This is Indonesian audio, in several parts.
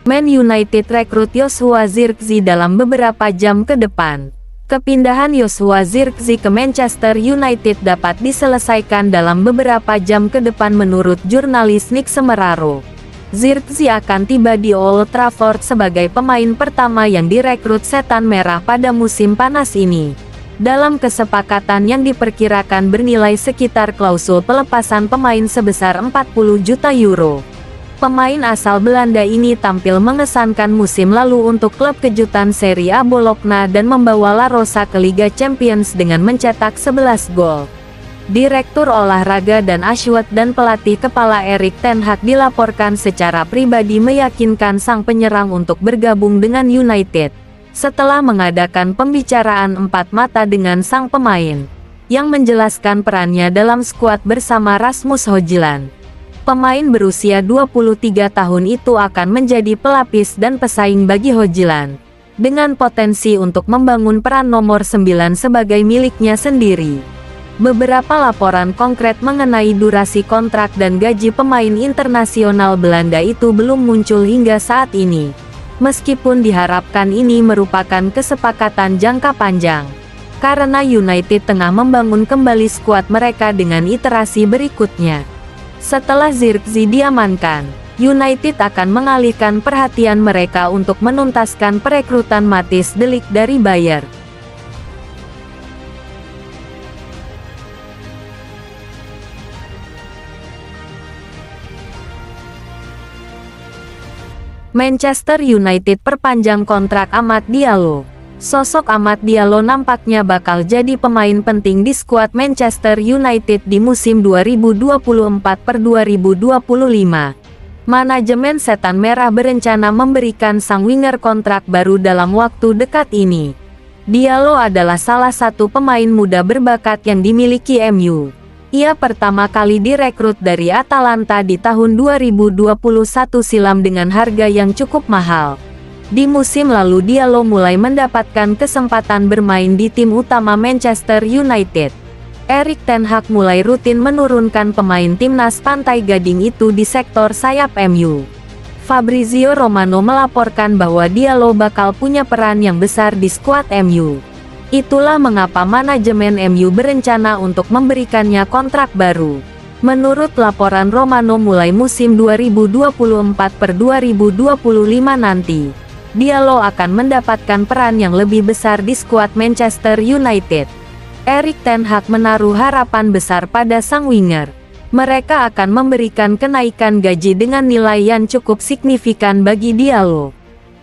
Man United rekrut Joshua Zirkzee dalam beberapa jam ke depan. Kepindahan Joshua Zirkzee ke Manchester United dapat diselesaikan dalam beberapa jam ke depan menurut jurnalis Nick Semeraro. Zirkzee akan tiba di Old Trafford sebagai pemain pertama yang direkrut Setan Merah pada musim panas ini. Dalam kesepakatan yang diperkirakan bernilai sekitar klausul pelepasan pemain sebesar 40 juta euro. Pemain asal Belanda ini tampil mengesankan musim lalu untuk klub kejutan Serie A Bologna dan membawa La Rosa ke Liga Champions dengan mencetak 11 gol. Direktur olahraga dan Ashworth dan pelatih kepala Erik ten Hag dilaporkan secara pribadi meyakinkan sang penyerang untuk bergabung dengan United, setelah mengadakan pembicaraan empat mata dengan sang pemain, yang menjelaskan perannya dalam skuad bersama Rasmus Højlund. Pemain berusia 23 tahun itu akan menjadi pelapis dan pesaing bagi Højlund, dengan potensi untuk membangun peran nomor 9 sebagai miliknya sendiri. Beberapa laporan konkret mengenai durasi kontrak dan gaji pemain internasional Belanda itu belum muncul hingga saat ini, meskipun diharapkan ini merupakan kesepakatan jangka panjang, karena United tengah membangun kembali skuad mereka dengan iterasi berikutnya. Setelah Zirkzee diamankan, United akan mengalihkan perhatian mereka untuk menuntaskan perekrutan Matthijs de Ligt dari Bayer. Manchester United perpanjang kontrak Amad Diallo. Sosok Amad Diallo nampaknya bakal jadi pemain penting di skuad Manchester United di musim 2024-2025. Manajemen Setan Merah berencana memberikan sang winger kontrak baru dalam waktu dekat ini. Diallo adalah salah satu pemain muda berbakat yang dimiliki MU. Ia pertama kali direkrut dari Atalanta di tahun 2021 silam dengan harga yang cukup mahal. Di musim lalu Diallo mulai mendapatkan kesempatan bermain di tim utama Manchester United. Erik ten Hag mulai rutin menurunkan pemain timnas Pantai Gading itu di sektor sayap MU. Fabrizio Romano melaporkan bahwa Diallo bakal punya peran yang besar di skuad MU. Itulah mengapa manajemen MU berencana untuk memberikannya kontrak baru. Menurut laporan Romano mulai musim 2024-2025 nanti, Diallo akan mendapatkan peran yang lebih besar di skuad Manchester United. Erik ten Hag menaruh harapan besar pada sang winger. Mereka akan memberikan kenaikan gaji dengan nilai yang cukup signifikan bagi Diallo.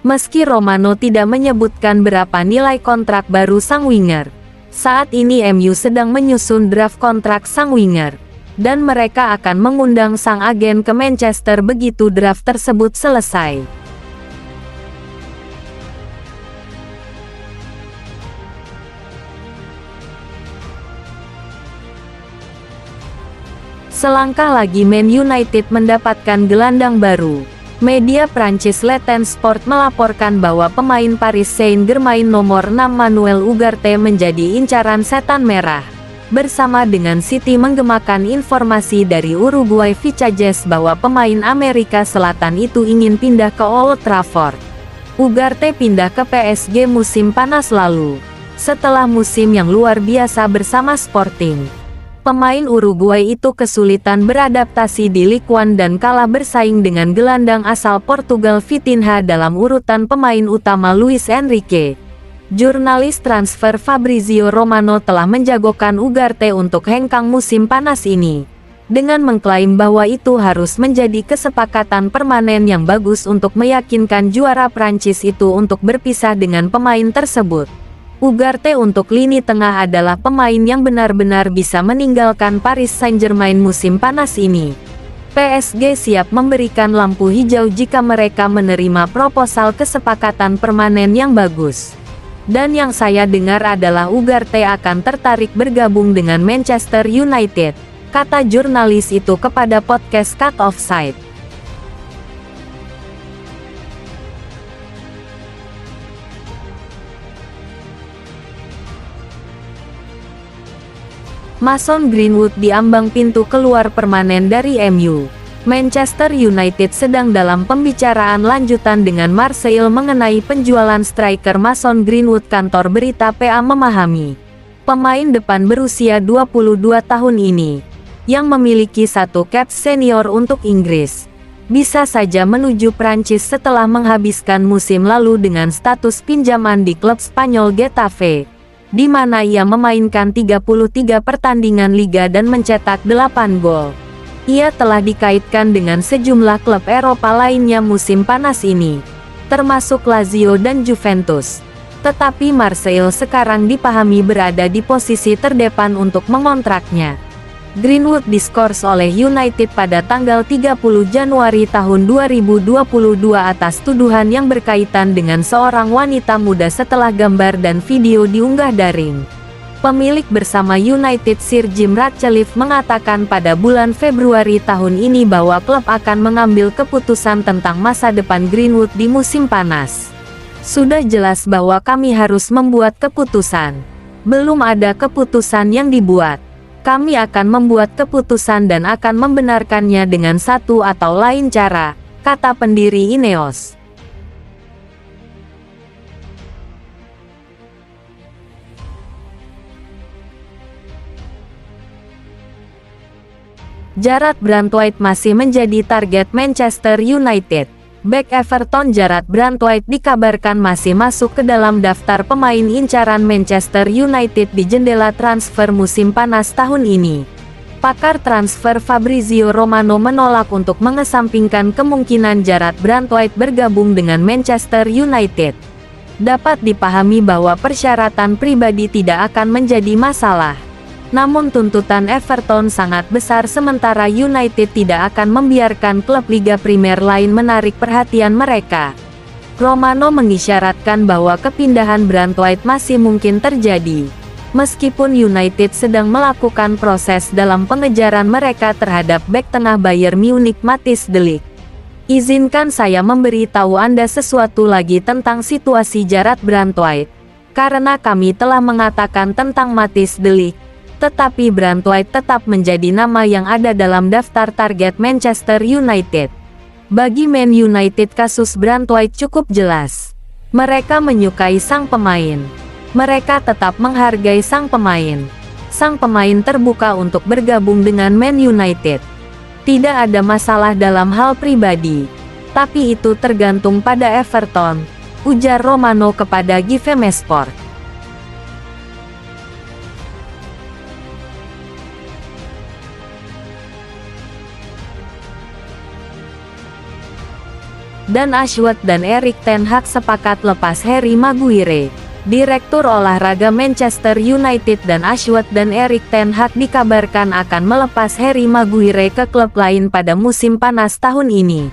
Meski Romano tidak menyebutkan berapa nilai kontrak baru sang winger, saat ini MU sedang menyusun draft kontrak sang winger, dan mereka akan mengundang sang agen ke Manchester begitu draft tersebut selesai. Selangkah lagi Man United mendapatkan gelandang baru. Media Prancis Le Temps Sport melaporkan bahwa pemain Paris Saint-Germain nomor 6 Manuel Ugarte menjadi incaran Setan Merah. Bersama dengan City menggemakan informasi dari Uruguay Vichajes bahwa pemain Amerika Selatan itu ingin pindah ke Old Trafford. Ugarte pindah ke PSG musim panas lalu, setelah musim yang luar biasa bersama Sporting. Pemain Uruguay itu kesulitan beradaptasi di Ligue 1 dan kalah bersaing dengan gelandang asal Portugal Vitinha dalam urutan pemain utama Luis Enrique. Jurnalis transfer Fabrizio Romano telah menjagokan Ugarte untuk hengkang musim panas ini, dengan mengklaim bahwa itu harus menjadi kesepakatan permanen yang bagus untuk meyakinkan juara Prancis itu untuk berpisah dengan pemain tersebut. Ugarte untuk lini tengah adalah pemain yang benar-benar bisa meninggalkan Paris Saint-Germain musim panas ini. PSG siap memberikan lampu hijau jika mereka menerima proposal kesepakatan permanen yang bagus. Dan yang saya dengar adalah Ugarte akan tertarik bergabung dengan Manchester United, kata jurnalis itu kepada podcast Cut Offside. Mason Greenwood diambang pintu keluar permanen dari MU. Manchester United sedang dalam pembicaraan lanjutan dengan Marseille mengenai penjualan striker Mason Greenwood. Kantor berita PA memahami, pemain depan berusia 22 tahun ini, yang memiliki satu caps senior untuk Inggris, bisa saja menuju Prancis setelah menghabiskan musim lalu dengan status pinjaman di klub Spanyol Getafe, di mana ia memainkan 33 pertandingan liga dan mencetak 8 gol. Ia telah dikaitkan dengan sejumlah klub Eropa lainnya musim panas ini, termasuk Lazio dan Juventus. Tetapi Marseille sekarang dipahami berada di posisi terdepan untuk mengontraknya. Greenwood diskors oleh United pada tanggal 30 Januari tahun 2022 atas tuduhan yang berkaitan dengan seorang wanita muda setelah gambar dan video diunggah daring. Pemilik bersama United Sir Jim Ratcliffe mengatakan pada bulan Februari tahun ini bahwa klub akan mengambil keputusan tentang masa depan Greenwood di musim panas. Sudah jelas bahwa kami harus membuat keputusan. Belum ada keputusan yang dibuat. Kami akan membuat keputusan dan akan membenarkannya dengan satu atau lain cara, kata pendiri Ineos. Jarrad Branthwaite masih menjadi target Manchester United. Bek Everton Jarrad Branthwaite dikabarkan masih masuk ke dalam daftar pemain incaran Manchester United di jendela transfer musim panas tahun ini. Pakar transfer Fabrizio Romano menolak untuk mengesampingkan kemungkinan Jarrad Branthwaite bergabung dengan Manchester United. Dapat dipahami bahwa persyaratan pribadi tidak akan menjadi masalah. Namun tuntutan Everton sangat besar sementara United tidak akan membiarkan klub Liga Primer lain menarik perhatian mereka. Romano mengisyaratkan bahwa kepindahan Branthwaite masih mungkin terjadi, meskipun United sedang melakukan proses dalam pengejaran mereka terhadap bek tengah Bayern Munich Matthijs de Ligt. Izinkan saya memberitahu Anda sesuatu lagi tentang situasi Jarrad Branthwaite, karena kami telah mengatakan tentang Matthijs de Ligt. Tetapi Branthwaite tetap menjadi nama yang ada dalam daftar target Manchester United. Bagi Man United kasus Branthwaite cukup jelas. Mereka menyukai sang pemain. Mereka tetap menghargai sang pemain. Sang pemain terbuka untuk bergabung dengan Man United. Tidak ada masalah dalam hal pribadi. Tapi itu tergantung pada Everton, ujar Romano kepada GVMesport. Dan Ashworth dan Erik ten Hag sepakat lepas Harry Maguire. Direktur olahraga Manchester United dan Ashworth dan Erik ten Hag dikabarkan akan melepas Harry Maguire ke klub lain pada musim panas tahun ini.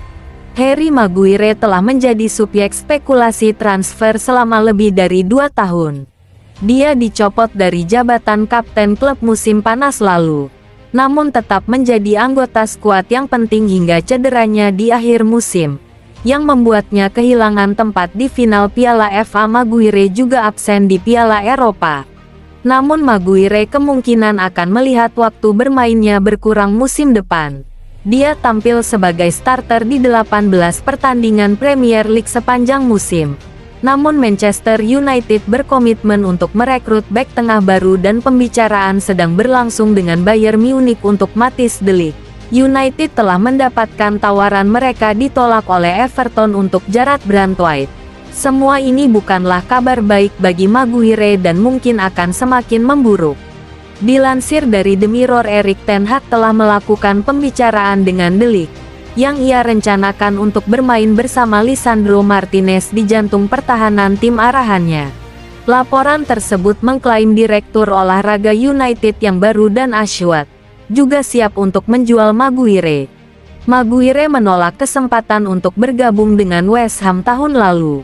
Harry Maguire telah menjadi subjek spekulasi transfer selama lebih dari 2 tahun. Dia dicopot dari jabatan kapten klub musim panas lalu, namun tetap menjadi anggota skuad yang penting hingga cederanya di akhir musim, yang membuatnya kehilangan tempat di final Piala FA. Maguire juga absen di Piala Eropa. Namun Maguire kemungkinan akan melihat waktu bermainnya berkurang musim depan. Dia tampil sebagai starter di 18 pertandingan Premier League sepanjang musim. Namun Manchester United berkomitmen untuk merekrut bek tengah baru dan pembicaraan sedang berlangsung dengan Bayern Munich untuk Matthijs de Ligt. United telah mendapatkan tawaran mereka ditolak oleh Everton untuk Jarrad Branthwaite. Semua ini bukanlah kabar baik bagi Maguire dan mungkin akan semakin memburuk. Dilansir dari The Mirror, Erik ten Hag telah melakukan pembicaraan dengan de Ligt, yang ia rencanakan untuk bermain bersama Lisandro Martinez di jantung pertahanan tim arahannya. Laporan tersebut mengklaim direktur olahraga United yang baru dan Ashworth juga siap untuk menjual Maguire. Maguire menolak kesempatan untuk bergabung dengan West Ham tahun lalu.